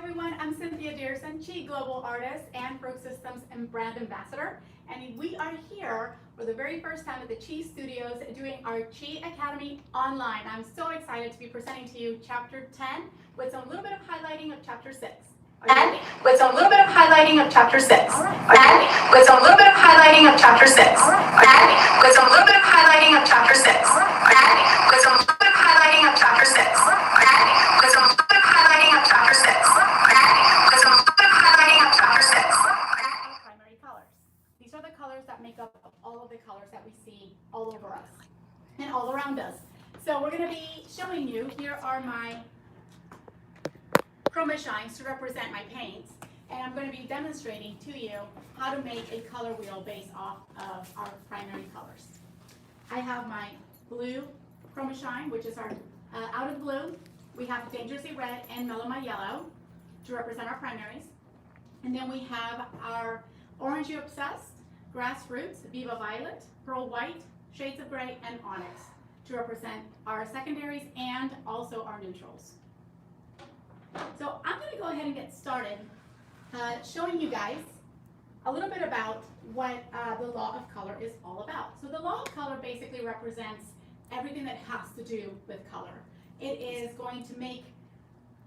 everyone, I'm Cynthia Diersen, Chi Global Artist and Farouk Systems and Brand Ambassador. And we are here for the very first time at the Chi Studios doing our Chi Academy online. I'm so excited to be presenting to you Chapter 10 with some little bit of highlighting of Chapter 6. And with some little bit of highlighting of Chapter 6. And with some little bit of highlighting of Chapter 6. And with some little bit of highlighting of Chapter 6. And with some little bit of highlighting of Chapter 6. And with some little bit of highlighting of Chapter 6. And with some little bit of highlighting of Chapter 6. Primary colors. These are the colors that make up all of the colors that we see all over us and all around us. So we're going to be showing you, here are my chroma shines to represent my paints, and I'm going to be demonstrating to you how to make a color wheel based off of our primary colors. I have my blue chroma shine, which is our out of blue. We have Dangerously Red and Mellow My Yellow to represent our primaries. And then we have our Orange You Obsessed, Grassroots, Viva Violet, Pearl White, Shades of Gray, and Onyx to represent our secondaries and also our neutrals. So I'm going to go ahead and get started showing you guys a little bit about what the law of color is all about. So the law of color basically represents everything that has to do with color. It is going to make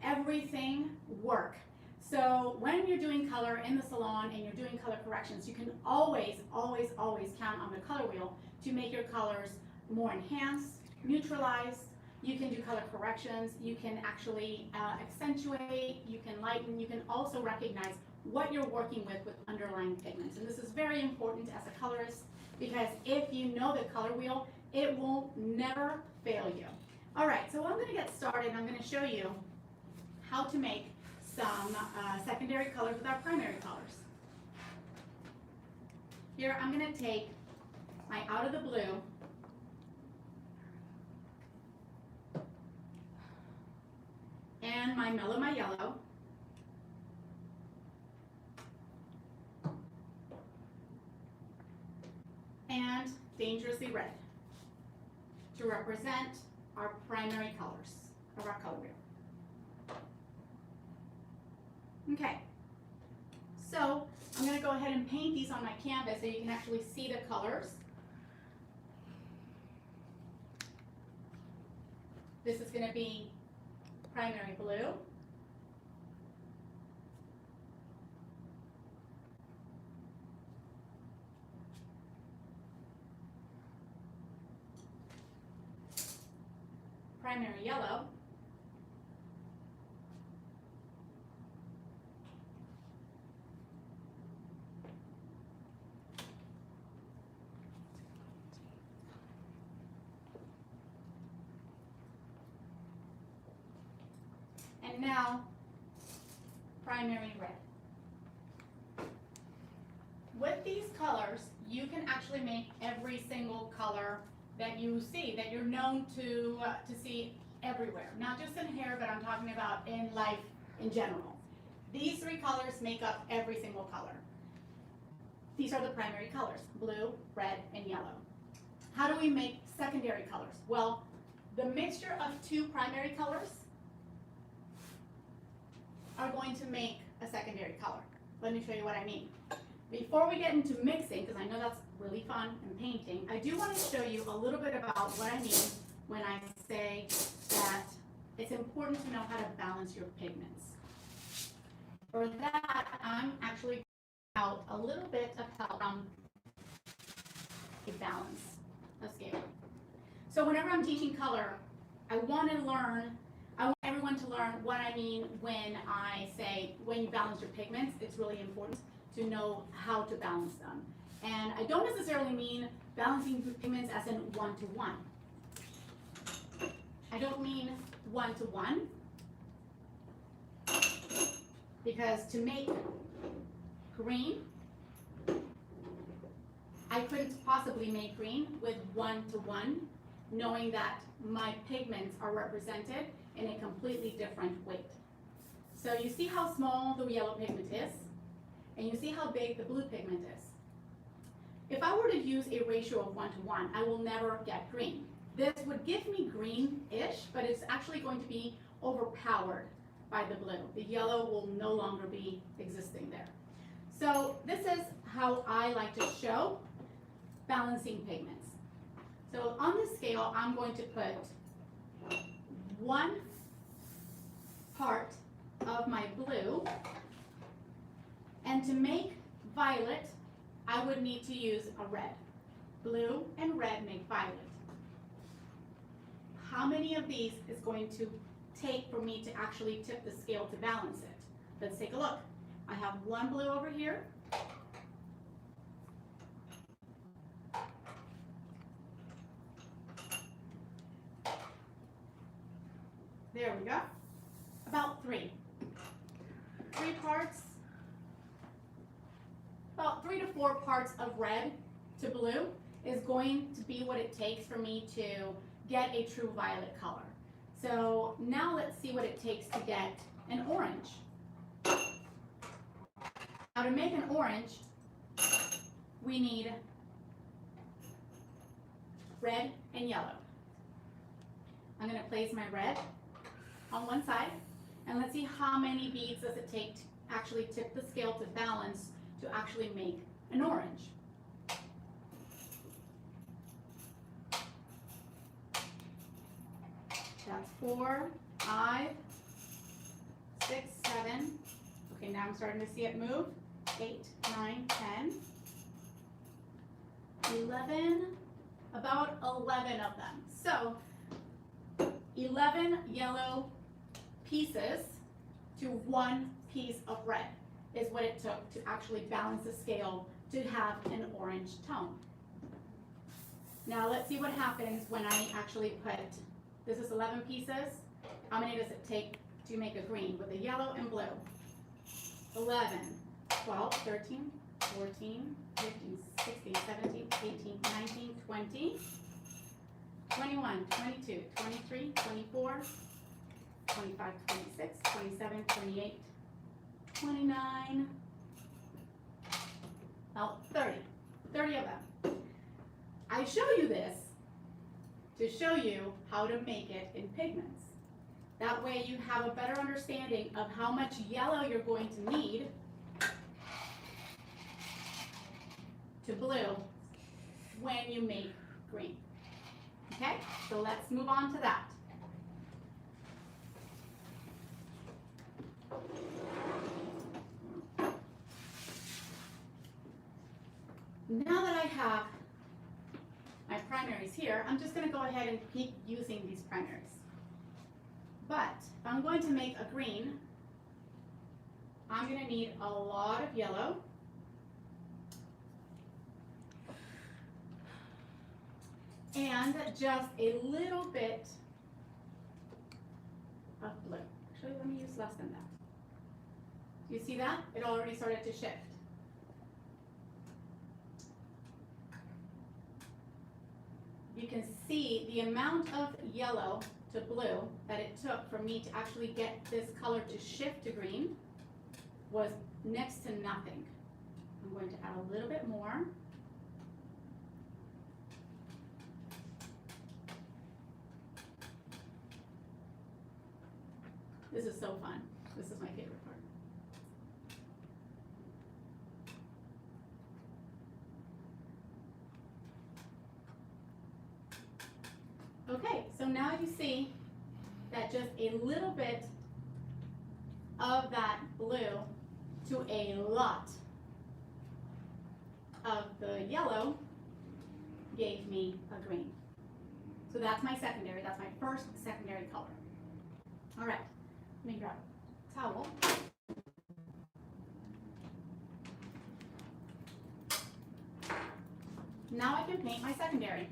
everything work. So when you're doing color in the salon and you're doing color corrections, you can always, always, always count on the color wheel to make your colors more enhanced, neutralized. You can do color corrections, you can actually accentuate, you can lighten, you can also recognize what you're working with underlying pigments. And this is very important as a colorist, because if you know the color wheel, it will never fail you. All right, so I'm going to get started. I'm going to show you how to make some secondary colors with our primary colors. Here I'm going to take my Out of the Blue, and my Mellow My Yellow, and Dangerously Red to represent our primary colors of our color wheel. Okay, so I'm going to go ahead and paint these on my canvas so you can actually see the colors. This is going to be primary blue, primary yellow, and now primary red. With these colors, you can actually make every single color that you see, that you're known to see everywhere. Not just in hair, but I'm talking about in life in general. These three colors make up every single color. These are the primary colors: blue, red, and yellow. How do we make secondary colors? Well, the mixture of two primary colors are going to make a secondary color. Let me show you what I mean. Before we get into mixing, because I know that's really fun in painting, I do want to show you a little bit about what I mean when I say that it's important to know how to balance your pigments. For that, I'm actually out a little bit of help from a balance of scale. So whenever I'm teaching color, I want everyone to learn what I mean when I say when you balance your pigments. It's really important to know how to balance them. And I don't necessarily mean balancing pigments as in one-to-one. I don't mean one-to-one, because to make green, I couldn't possibly make green with one-to-one, knowing that my pigments are represented in a completely different weight. So you see how small the yellow pigment is, and you see how big the blue pigment is. If I were to use a ratio of 1-to-1, I will never get green. This would give me green-ish, but it's actually going to be overpowered by the blue. The yellow will no longer be existing there. So this is how I like to show balancing pigments. So on the scale, I'm going to put 1 part of my blue, and to make violet, I would need to use a red. Blue and red make violet. How many of these is going to take for me to actually tip the scale to balance it? Let's take a look. I have 1 blue over here. There we go. About 3. 3 parts. About 3 to 4 parts of red to blue is going to be what it takes for me to get a true violet color. So now let's see what it takes to get an orange. Now to make an orange, we need red and yellow. I'm going to place my red on one side, and let's see how many beads does it take to actually tip the scale to balance to actually make an orange. That's 4, 5, 6, 7. Okay, now I'm starting to see it move. 8, 9, 10, 11, about 11 of them. So 11 yellow pieces to 1 piece of red is what it took to actually balance the scale to have an orange tone. Now let's see what happens when I actually put, this is 11 pieces. How many does it take to make a green with the yellow and blue? 11, 12, 13, 14, 15, 16, 17, 18, 19, 20, 21, 22, 23, 24, 25, 26, 27, 28, 29, about 30 of them. I show you this to show you how to make it in pigments. That way you have a better understanding of how much yellow you're going to need to blue when you make green. Okay, so let's move on to that. Now that I have my primaries here, I'm just going to go ahead and keep using these primaries. But if I'm going to make a green, I'm going to need a lot of yellow. And just a little bit of blue. Actually, let me use less than that. Do you see that? It already started to shift. You can see the amount of yellow to blue that it took for me to actually get this color to shift to green was next to nothing. I'm going to add a little bit more. This is so fun. This is my favorite part. Okay, so now you see that just a little bit of that blue to a lot of the yellow gave me a green. So that's my secondary, that's my first secondary color. All right, let me grab a towel. Now I can paint my secondary.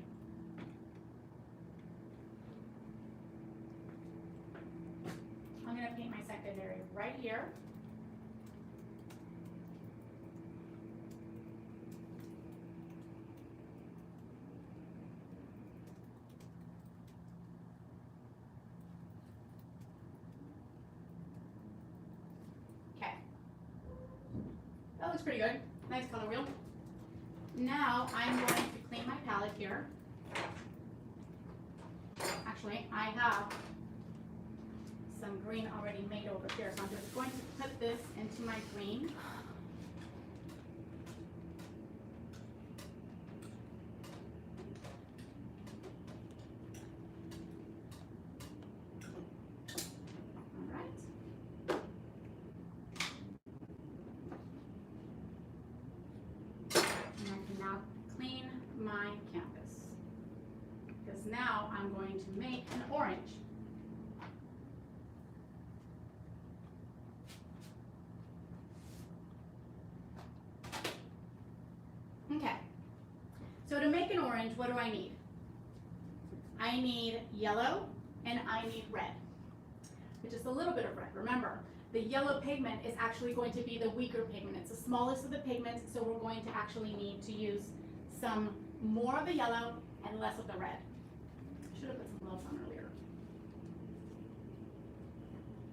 I'm going to paint my secondary right here. Okay. That looks pretty good. Nice color wheel. Now I'm going to clean my palette here. Actually, I have some green already made over here. So I'm just going to put this into my green. All right. And I can now clean my canvas, because now I'm going to make an orange. Okay, so to make an orange, what do I need? I need yellow and I need red, which is a little bit of red. Remember, the yellow pigment is actually going to be the weaker pigment. It's the smallest of the pigments, so we're going to actually need to use some more of the yellow and less of the red. I should have put some gloves on earlier.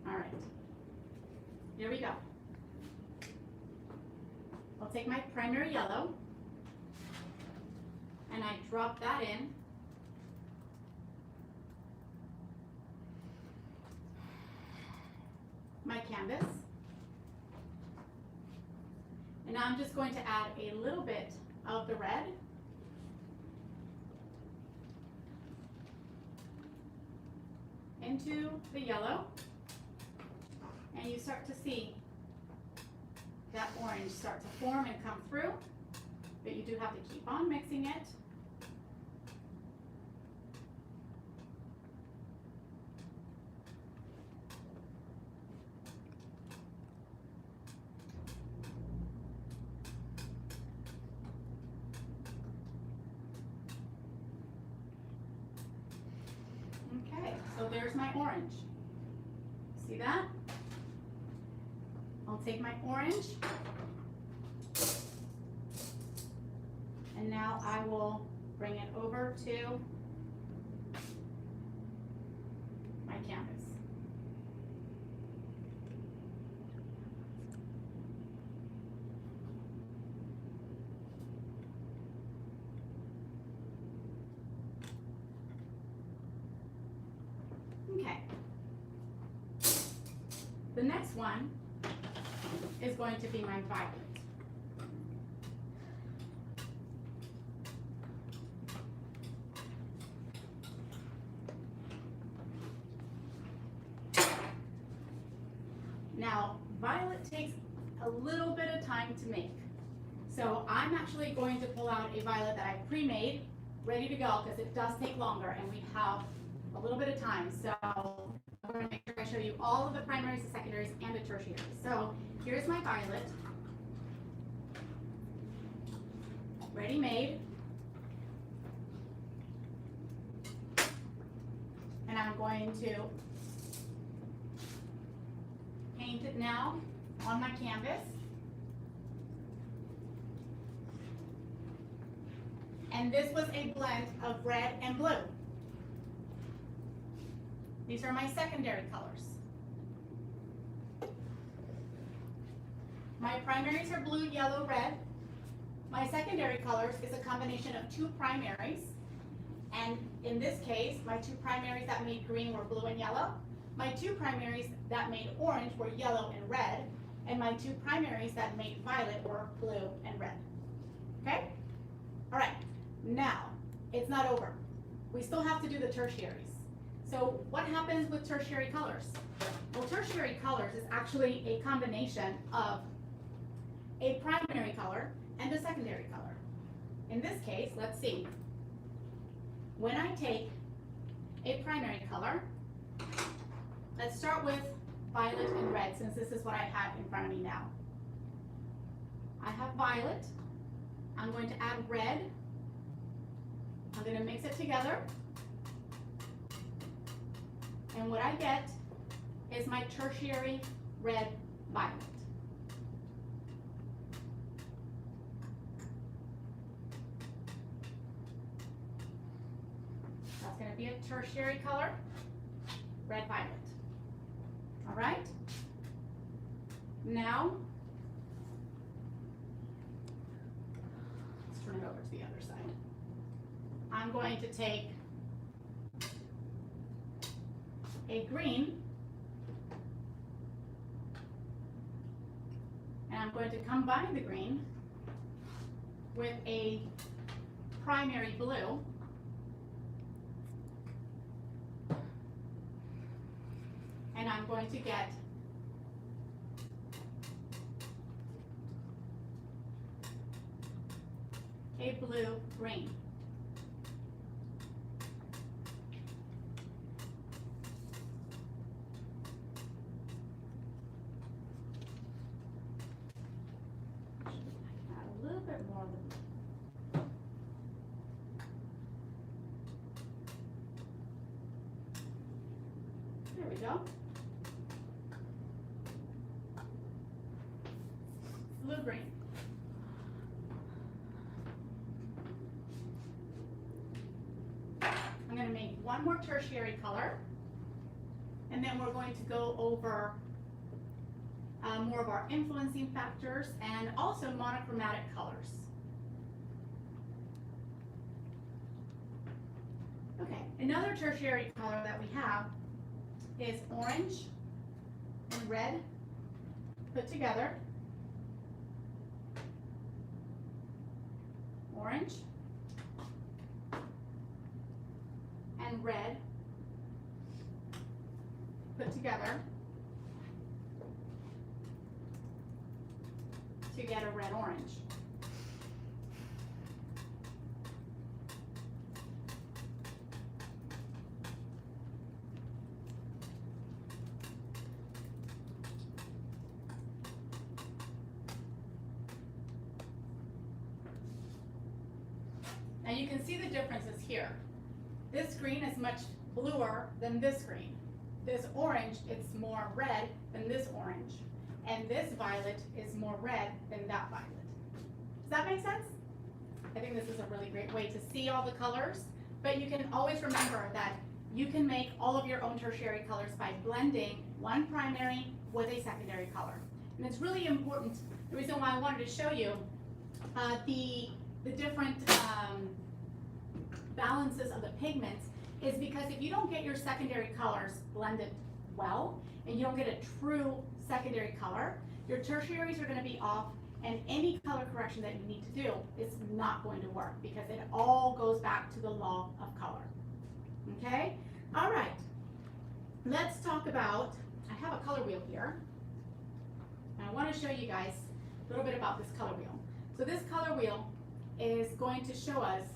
All right, here we go. I'll take my primary yellow and I drop that in. My canvas. And now I'm just going to add a little bit of the red. Into the yellow. And you start to see that orange start to form and come through, but you do have to keep on mixing it. Okay, so there's my orange. See that? I'll take my orange, and now I will bring it over to my canvas. Okay. The next one is going to be my violet. Now, violet takes a little bit of time to make. So I'm actually going to pull out a violet that I pre-made, ready to go, because it does take longer and we have a little bit of time. So I'm going to make sure I show you all of the primaries, the secondaries, and the tertiaries. So here's my violet, ready made. And I'm going to paint it now on my canvas. And this was a blend of red and blue. These are my secondary colors. My primaries are blue, yellow, red. My secondary colors is a combination of two primaries. And in this case, my two primaries that made green were blue and yellow. My two primaries that made orange were yellow and red. And my two primaries that made violet were blue and red. Okay? All right. Now, it's not over. We still have to do the tertiaries. So what happens with tertiary colors? Well, tertiary colors is actually a combination of a primary color and a secondary color. In this case, let's see. When I take a primary color, let's start with violet and red, since this is what I have in front of me now. I have violet. I'm going to add red. I'm going to mix it together. And what I get is my tertiary red violet. That's going to be a tertiary color, red violet. All right? Now, let's turn it over to the other side. I'm going to take a green, I'm going to combine the green with a primary blue. And I'm going to get a blue-green. Add a little bit more of the blue. There we go. Blue-green. I'm going to make one more tertiary color, and then we're going to go over more of our influencing factors and also monochromatic colors. Okay, another tertiary color that we have is orange and red put together. Orange and red put together to get a red-orange. Now you can see the differences here. This green is much bluer than this green. This orange, it's more red than this orange. And this violet is more red than that violet. Does that make sense? I think this is a really great way to see all the colors, but you can always remember that you can make all of your own tertiary colors by blending one primary with a secondary color. And it's really important. The reason why I wanted to show you the different balances of the pigments is because if you don't get your secondary colors blended well, and you don't get a true secondary color, your tertiaries are going to be off, and any color correction that you need to do is not going to work because it all goes back to the law of color. Okay? All right. Let's talk about, I have a color wheel here, and I want to show you guys a little bit about this color wheel. So this color wheel is going to show us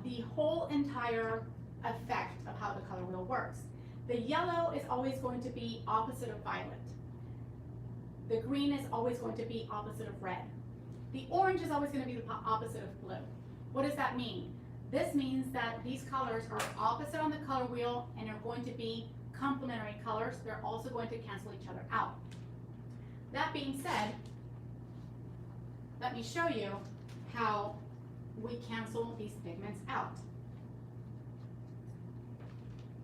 the whole entire effect of how the color wheel works. The yellow is always going to be opposite of violet. The green is always going to be opposite of red. The orange is always going to be the opposite of blue. What does that mean? This means that these colors are opposite on the color wheel and are going to be complementary colors. They're also going to cancel each other out. That being said, let me show you how we cancel these pigments out.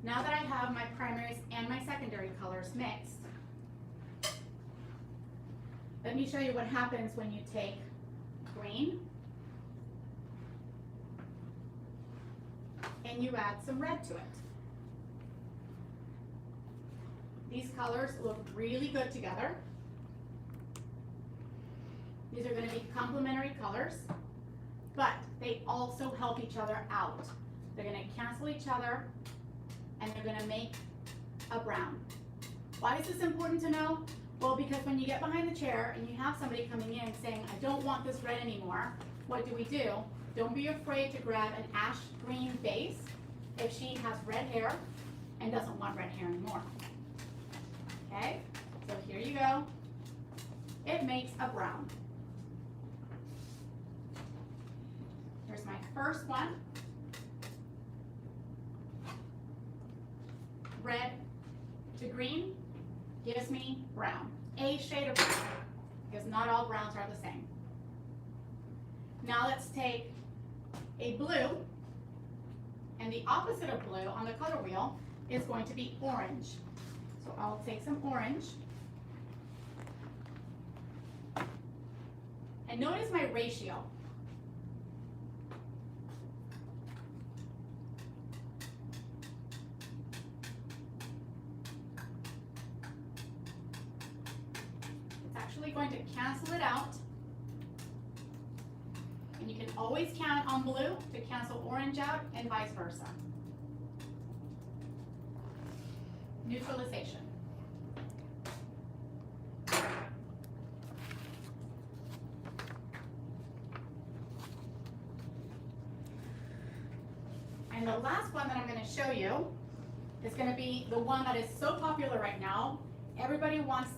Now that I have my primaries and my secondary colors mixed, let me show you what happens when you take green and you add some red to it. These colors look really good together. These are going to be complementary colors, but they also help each other out. They're going to cancel each other, and they're going to make a brown. Why is this important to know? Well, because when you get behind the chair and you have somebody coming in saying, I don't want this red anymore, what do? Don't be afraid to grab an ash green base if she has red hair and doesn't want red hair anymore. Okay, so here you go. It makes a brown. Here's my first one. Red to green gives me brown. A shade of brown, because not all browns are the same. Now let's take a blue, and the opposite of blue on the color wheel is going to be orange. So I'll take some orange. And notice my ratio. actually going to cancel it out. And you can always count on blue to cancel orange out and vice versa. Neutralization. And the last one that I'm going to show you is going to be the one that is so popular right now. Everybody wants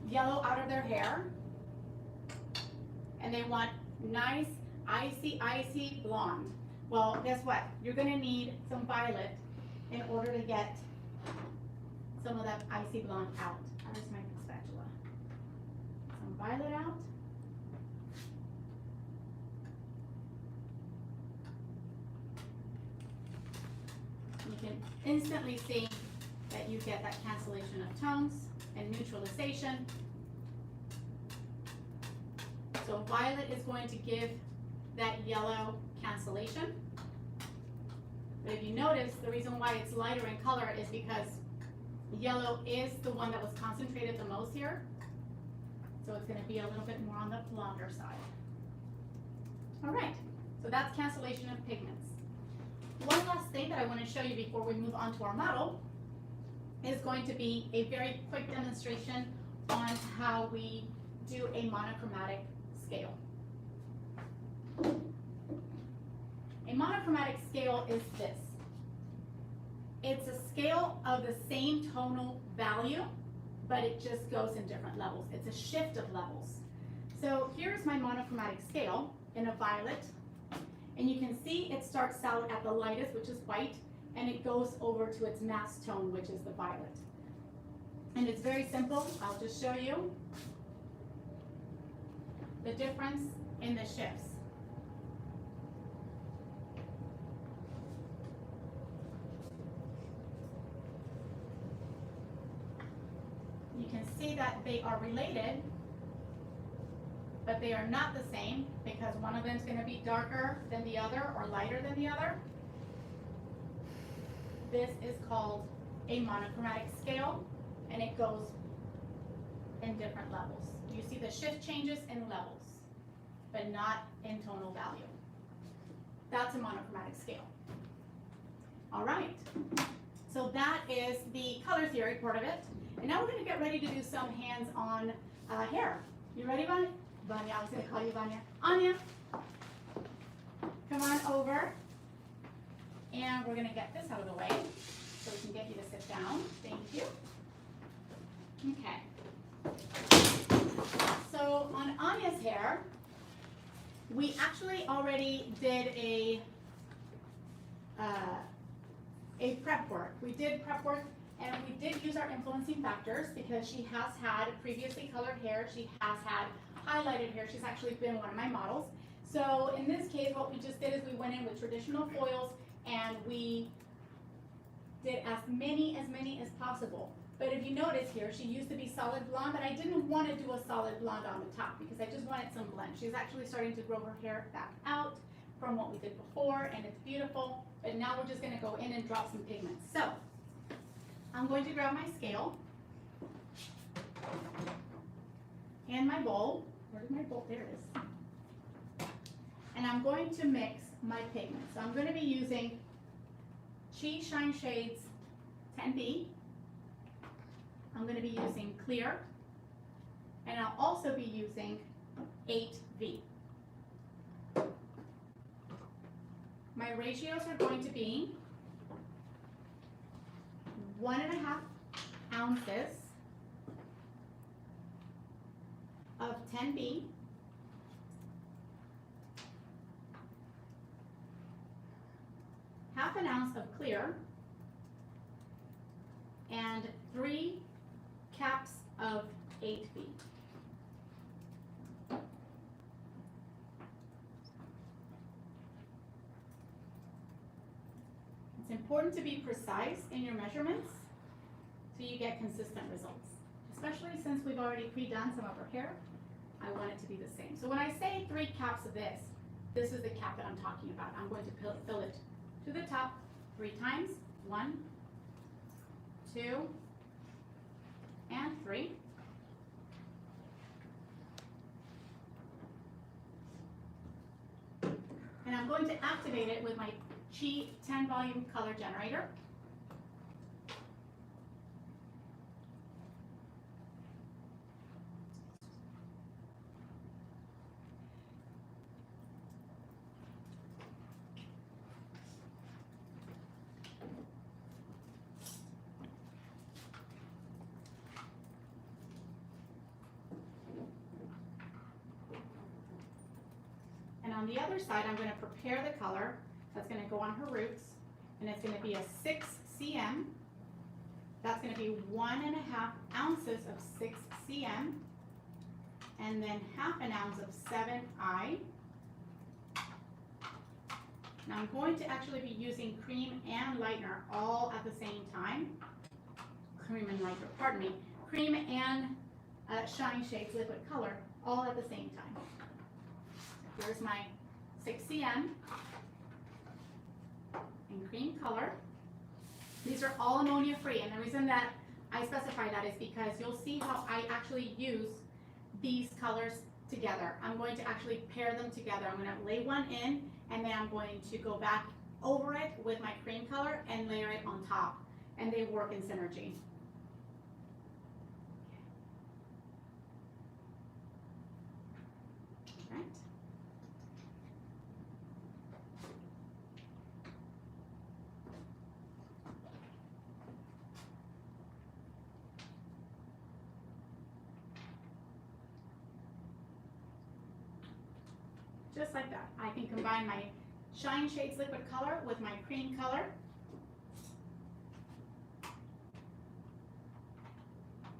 yellow out of their hair, and they want nice, icy blonde. Well, guess what? You're going to need some violet in order to get some of that icy blonde out. Where's my spatula? Some violet out. You can instantly see that you get that cancellation of tones and neutralization. So violet is going to give that yellow cancellation. But if you notice, the reason why it's lighter in color is because yellow is the one that was concentrated the most here. So it's going to be a little bit more on the blonder side. All right, so that's cancellation of pigments. One last thing that I want to show you before we move on to our model is going to be a very quick demonstration on how we do a monochromatic scale. A monochromatic scale is this. It's a scale of the same tonal value, but it just goes in different levels. It's a shift of levels. So here's my monochromatic scale in a violet. And you can see it starts out at the lightest, which is white, and it goes over to its mass tone, which is the violet. And it's very simple. I'll just show you the difference in the shifts. You can see that they are related, but they are not the same because one of them is going to be darker than the other or lighter than the other. This is called a monochromatic scale, and it goes in different levels. You see the shift changes in levels, but not in tonal value. That's a monochromatic scale. All right, so that is the color theory part of it. And now we're going to get ready to do some hands-on hair. You ready, Vanya? Vanya, I was going to call you Vanya. Anya, come on over. And we're going to get this out of the way so we can get you to sit down. Thank you. Okay. So on Anya's hair, we actually already did a prep work. We did prep work, and we did use our influencing factors because she has had previously colored hair. She has had highlighted hair. She's actually been one of my models. So in this case, what we just did is we went in with traditional foils and we did as many as possible. But if you notice here, she used to be solid blonde, but I didn't want to do a solid blonde on the top because I just wanted some blend. She's actually starting to grow her hair back out from what we did before, and it's beautiful. But now we're just going to go in and drop some pigments. So I'm going to grab my scale and my bowl. Where did my bowl? There it is. And I'm going to mix my pigments. So I'm going to be using Chi Shine Shades 10B. I'm going to be using clear, and I'll also be using 8V. My ratios are going to be 1.5 ounces of 10B, half an ounce of clear, and 3 caps of 8B. It's important to be precise in your measurements so you get consistent results, especially since we've already pre-done some of our hair. I want it to be the same. So when I say 3 caps of this, this is the cap that I'm talking about. I'm going to fill it to the top 3 times. 1, 2, and 3. going to activate it with my Chi 10 volume color generator. And on the other side, I'm going to prepare the color that's going to go on her roots, and it's going to be a 6 cm. That's going to be 1.5 ounces of 6 cm, and then half an ounce of 7I. Now I'm going to actually be using cream and lightener all at the same time. Cream and lightener, pardon me. Cream and Shine Shades liquid color all at the same time. Here's my 6 cm in cream color. These are all ammonia free, and the reason that I specify that is because you'll see how I actually use these colors together. I'm going to actually pair them together. I'm going to lay one in, and then I'm going to go back over it with my cream color and layer it on top, and they work in synergy. Right. Just like that. I can combine my Shine Shades liquid color with my cream color.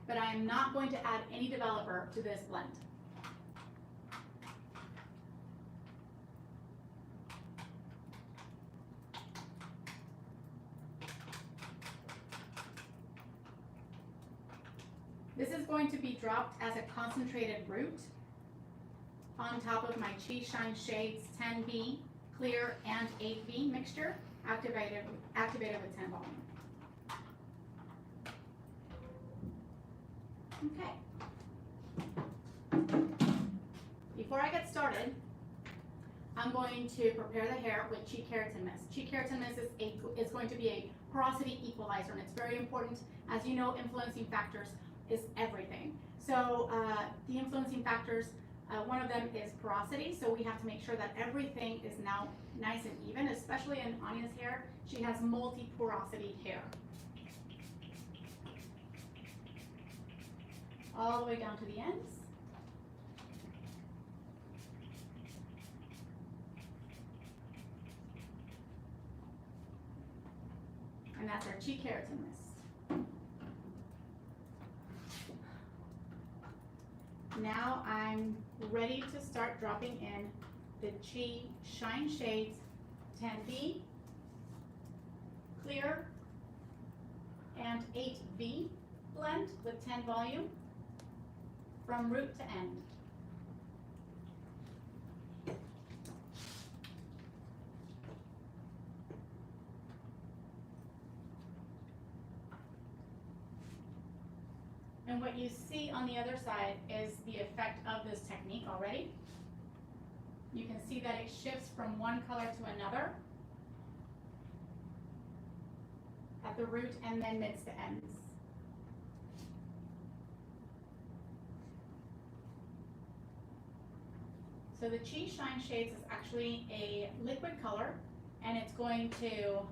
But I am not going to add any developer to this blend. This is going to be dropped as a concentrated root on top of my Chi Shine Shades 10B clear and 8B mixture, activated with 10 volume. Okay. Before I get started, I'm going to prepare the hair with Chi Keratin Mist. Chi Keratin Mist is going to be a porosity equalizer, and it's very important. As you know, influencing factors is everything. So the influencing factors, one of them is porosity, so we have to make sure that everything is now nice and even, especially in Anya's hair. She has multi-porosity hair. All the way down to the ends. And that's our Chi Keratin Mist. Now I'm ready to start dropping in the Chi Shine Shades 10B clear and 8B blend with 10 volume from root to end. And what you see on the other side is the effect of this technique already. You can see that it shifts from one color to another at the root and then mids to ends. So the Chi Shine Shades is actually a liquid color, and it's going to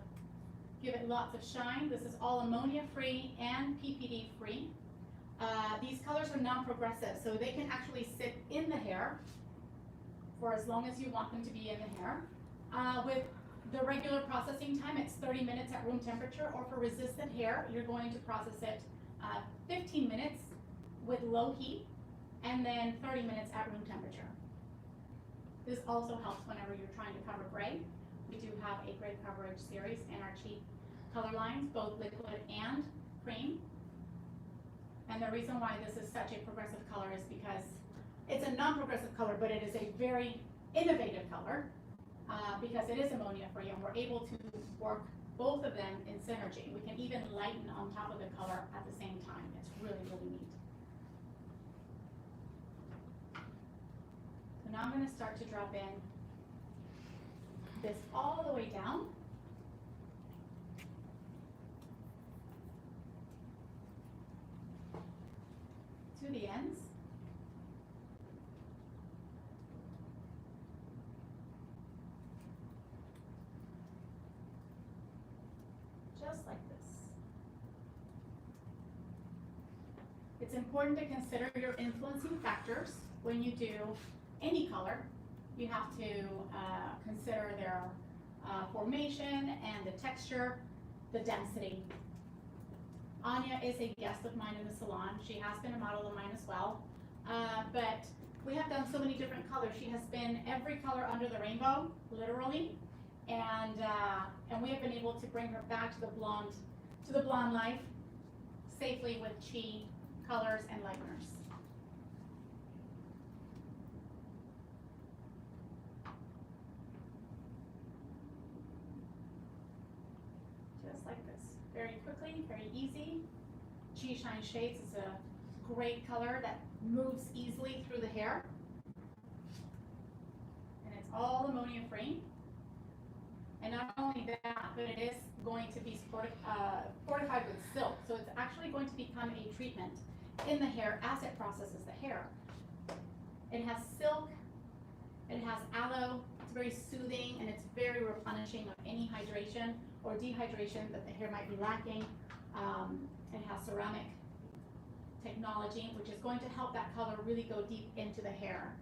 give it lots of shine. This is all ammonia free and PPD free. These colors are non-progressive, so they can actually sit in the hair for as long as you want them to be in the hair. With the regular processing time, it's 30 minutes at room temperature, or for resistant hair, you're going to process it 15 minutes with low heat, and then 30 minutes at room temperature. This also helps whenever you're trying to cover gray. We do have a gray coverage series in our Chi color lines, both liquid and cream. And the reason why this is such a progressive color is because it's a non-progressive color, but it is a very innovative color because it is ammonia-free, and we're able to work both of them in synergy. We can even lighten on top of the color at the same time. It's really, really neat. So now I'm going to start to drop in this all the way down. To the ends. Just like this. It's important to consider your influencing factors when you do any color. You have to consider their formation and the texture, the density. Anya is a guest of mine in the salon. She has been a model of mine as well. But we have done so many different colors. She has been every color under the rainbow, literally. And we have been able to bring her back to the blonde life safely with Chi colors and lighteners. Just like this, very quickly, very easy. Chi Shine Shades is a great color that moves easily through the hair. And it's all ammonia free. And not only that, but it is going to be fortified with silk. So it's actually going to become a treatment in the hair as it processes the hair. It has silk, it has aloe, it's very soothing, and it's very replenishing of any hydration or dehydration that the hair might be lacking. It has ceramic technology, which is going to help that color really go deep into the hair.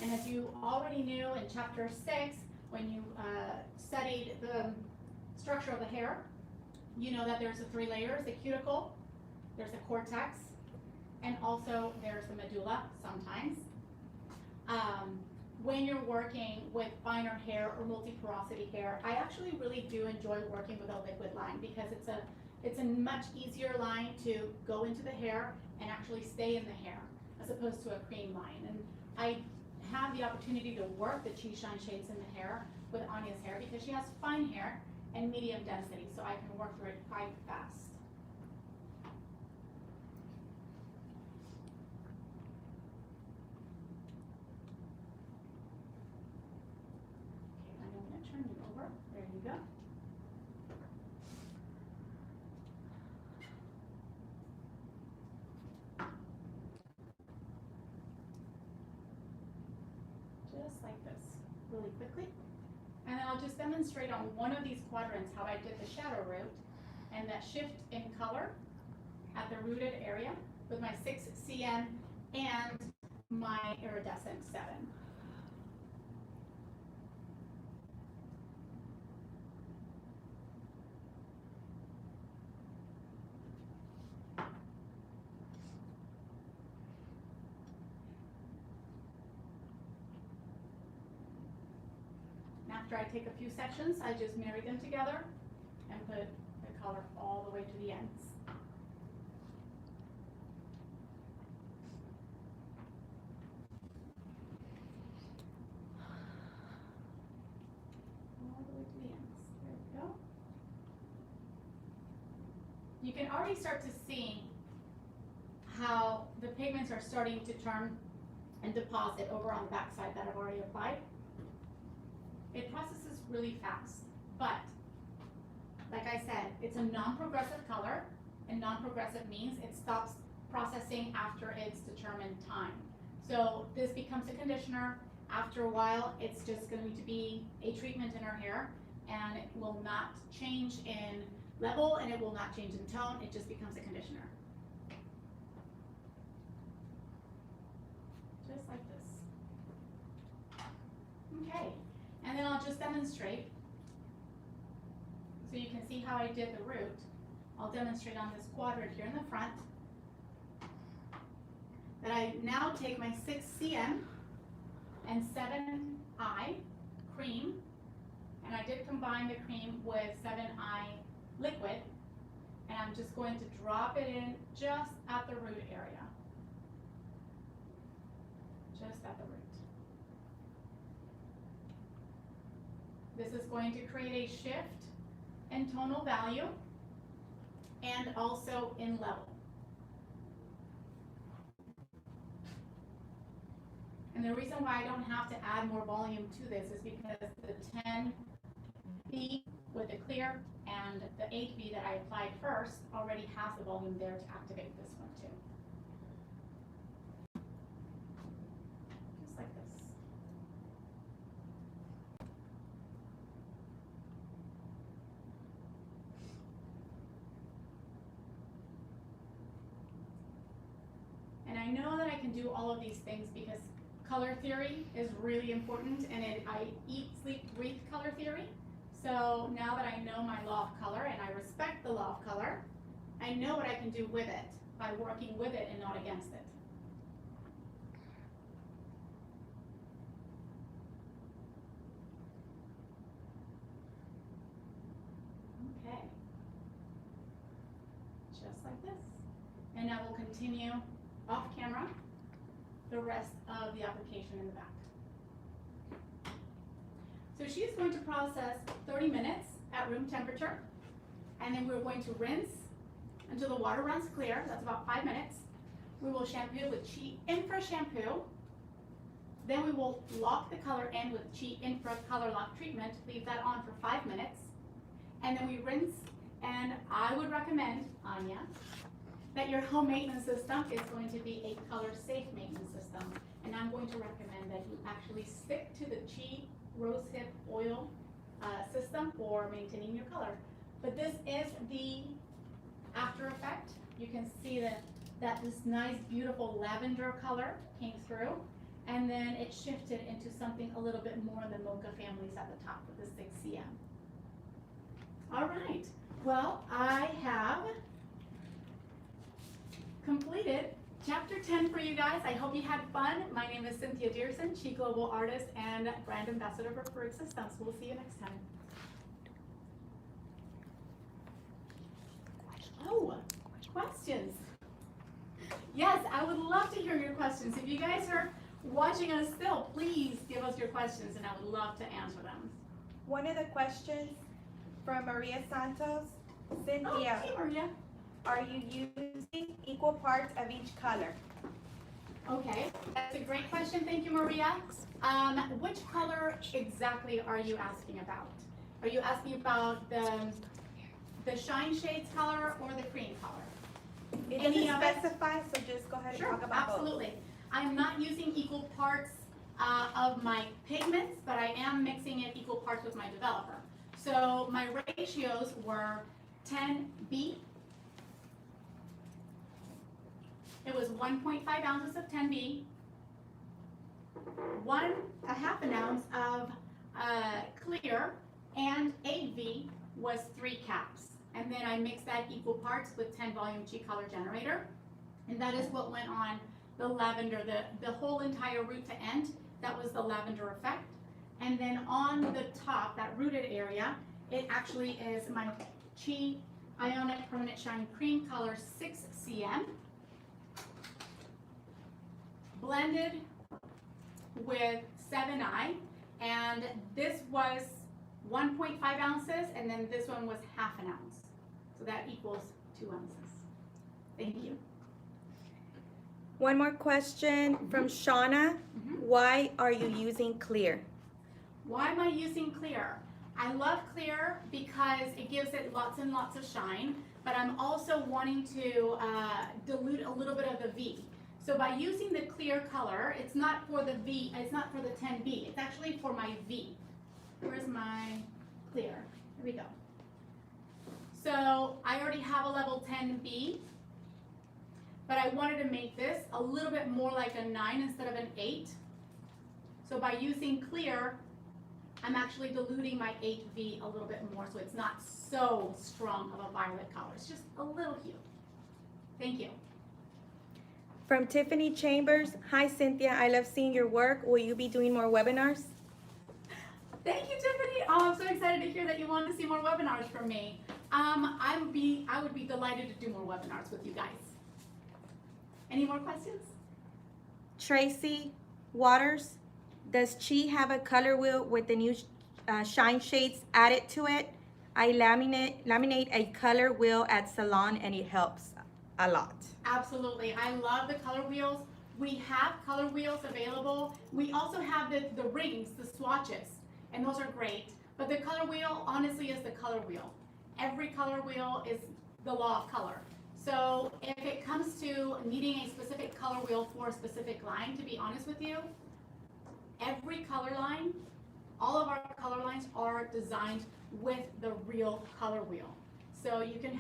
And as you already knew in chapter 6, when you studied the structure of the hair, you know that there's the 3 layers, the cuticle, there's the cortex, and also there's the medulla sometimes. When you're working with finer hair or multi-porosity hair, I actually really do enjoy working with a liquid line because it's a much easier line to go into the hair and actually stay in the hair as opposed to a cream line. And I have the opportunity to work the Chi Shine Shades in the hair with Anya's hair because she has fine hair and medium density, so I can work through it quite fast. Okay, I'm going to turn you over. There you go. Just like this, really quickly. And then I'll just demonstrate on one of these quadrants how I did the shadow root and that shift in color at the rooted area with my 6 CN and my iridescent 7. After I take a few sections, I just marry them together and put the color all the way to the ends. All the way to the ends. There we go. You can already start to see how the pigments are starting to turn and deposit over on the back side that I've already applied. It processes really fast, but like I said, it's a non-progressive color, and non-progressive means it stops processing after its determined time. So this becomes a conditioner. After a while, it's just going to be a treatment in our hair, and it will not change in level, and it will not change in tone. It just becomes a conditioner. Just like this. Okay. And then I'll just demonstrate, so you can see how I did the root. I'll demonstrate on this quadrant here in the front, that I now take my 6 CM and 7I cream, and I did combine the cream with 7I liquid, and I'm just going to drop it in just at the root area. Just at the root. This is going to create a shift in tonal value and also in level. And the reason why I don't have to add more volume to this is because the 10 V with the clear, and the 8V that I applied first already has the volume there to activate this one too. Just like this. And I know that I can do all of these things because color theory is really important, and I eat, sleep, breathe color theory. So now that I know my law of color and I respect the law of color, I know what I can do with it by working with it and not against it. Okay. Just like this. And now we'll continue off camera the rest of the application in the back. So she's going to process 30 minutes at room temperature, and then we're going to rinse until the water runs clear. That's about 5 minutes. We will shampoo with Chi Infra shampoo. Then we will lock the color in with Chi Infra color lock treatment. Leave that on for 5 minutes, and then we rinse. And I would recommend, Anya, that your home maintenance system is going to be a color safe maintenance system. And I'm going to recommend that you actually stick to the Chi Rosehip oil system for maintaining your color. But this is the after effect. You can see that this nice, beautiful lavender color came through, and then it shifted into something a little bit more in the mocha families at the top with the 6 cm. All right, well, I have completed Chapter 10 for you guys. I hope you had fun. My name is Cynthia Diersen, Chi Global Artist and Brand Ambassador for Farouk Systems. We'll see you next time. Oh, questions. Yes, I would love to hear your questions. If you guys are watching us still, please give us your questions and I would love to answer them. One of the questions from Maria Santos. Cynthia, oh, hey, Maria. Are you using equal parts of each color? Okay, that's a great question. Thank you, Maria. Which color exactly are you asking about? Are you asking about the shine shades color or the cream color? It doesn't specify, so just go ahead and talk about absolutely. both. I'm not using equal parts of my pigments, but I am mixing it equal parts with my developer. So my ratios were 10B. It was 1.5 ounces of 10B, a half an ounce of clear, and 8V was 3 caps. And then I mixed that equal parts with 10 volume Chi color generator. And that is what went on the lavender, the whole entire root to end. That was the lavender effect. And then on the top, that rooted area, it actually is my Chi Ionic Permanent Shine Cream color 6 cm. Blended with 7I, and this was 1.5 ounces, and then this one was half an ounce. So that equals 2 ounces. Thank you. One more question from Shauna. Why are you using clear? Why am I using clear? I love clear because it gives it lots and lots of shine, but I'm also wanting to dilute a little bit of the V. So by using the clear color, it's not for the V, it's not for the 10B, it's actually for my V. Where's my clear? Here we go. So I already have a level 10B, but I wanted to make this a little bit more like a 9 instead of an 8. So by using clear, I'm actually diluting my 8V a little bit more, so it's not so strong of a violet color. It's just a little hue. Thank you. From Tiffany Chambers. Hi, Cynthia. I love seeing your work. Will you be doing more webinars? Thank you, Tiffany. Oh, I'm so excited to hear that you want to see more webinars from me. I would be delighted to do more webinars with you guys. Any more questions? Tracy Waters. Does Chi have a color wheel with the new shine shades added to it? I laminate a color wheel at salon and it helps a lot. Absolutely. I love the color wheels. We have color wheels available. We also have the rings, the swatches, and those are great. But the color wheel, honestly, is the color wheel. Every color wheel is the law of color. So if it comes to needing a specific color wheel for a specific line, to be honest with you, every color line, all of our color lines are designed with the real color wheel. So you can